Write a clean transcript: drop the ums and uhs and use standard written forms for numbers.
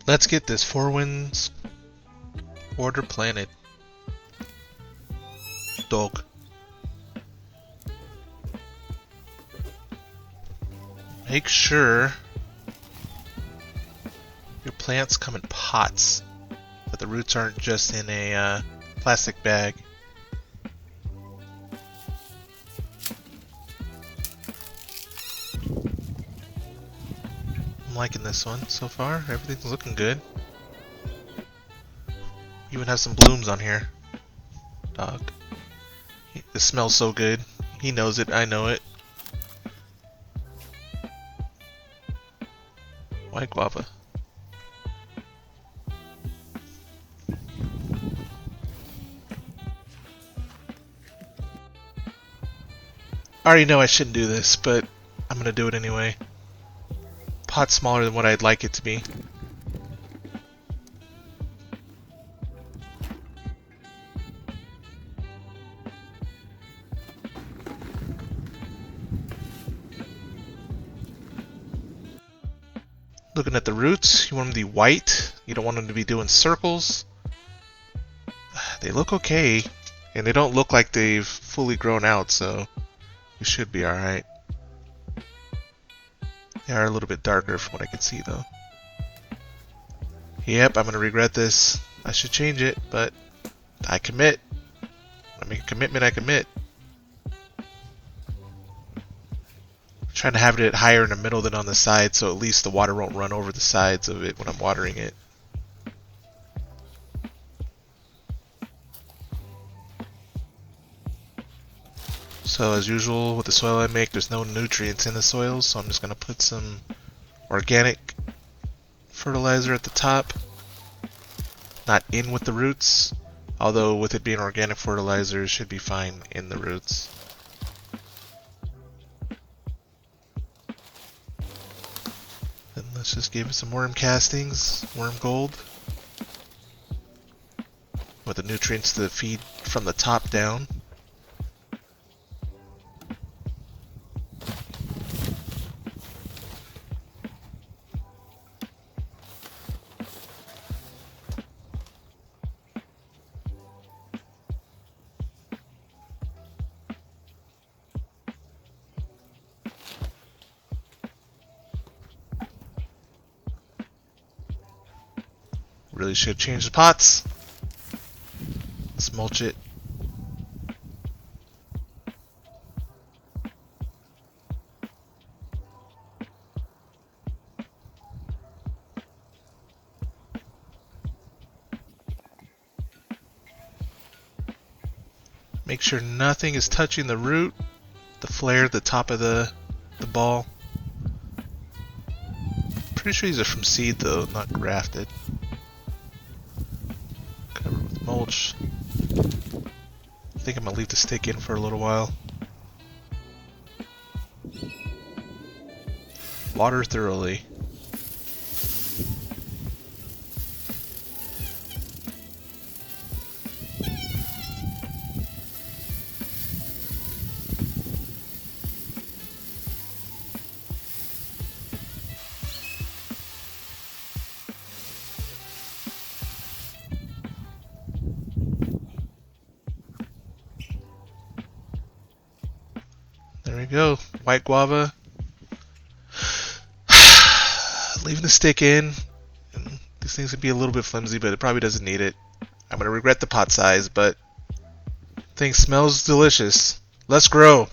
Let's get this. Four Winds Order Planet. Dog. Make sure your plants come in pots, that the roots aren't just in a plastic bag. I'm liking this one so far. Everything's looking good. Even have some blooms on here. Dog. It smells so good. He knows it. I know it. White guava. I already know I shouldn't do this, but I'm gonna do it anyway. Pot's smaller than what I'd like it to be. Looking at the roots, you want them to be white. You don't want them to be doing circles. They look okay, and they don't look like they've fully grown out, so we should be alright. They are a little bit darker from what I can see, though. Yep, I'm going to regret this. I should change it, but I commit. When I make a commitment, I commit. I'm trying to have it higher in the middle than on the side, so at least the water won't run over the sides of it when I'm watering it. So as usual with the soil I make, there's no nutrients in the soil, so I'm just going to put some organic fertilizer at the top. Not in with the roots, although with it being organic fertilizer, it should be fine in the roots. Then let's just give it some worm castings, worm gold, with the nutrients to feed from the top down. Really should change the pots. Let's mulch it. Make sure nothing is touching the root, the flare, the top of the ball. Pretty sure these are from seed though, not grafted. Cover with mulch. I think I'm gonna leave the stick in for a little while. Water thoroughly. There we go, white guava. Leaving the stick in. And these things would be a little bit flimsy, but it probably doesn't need it. I'm gonna regret the pot size, but thing smells delicious. Let's grow.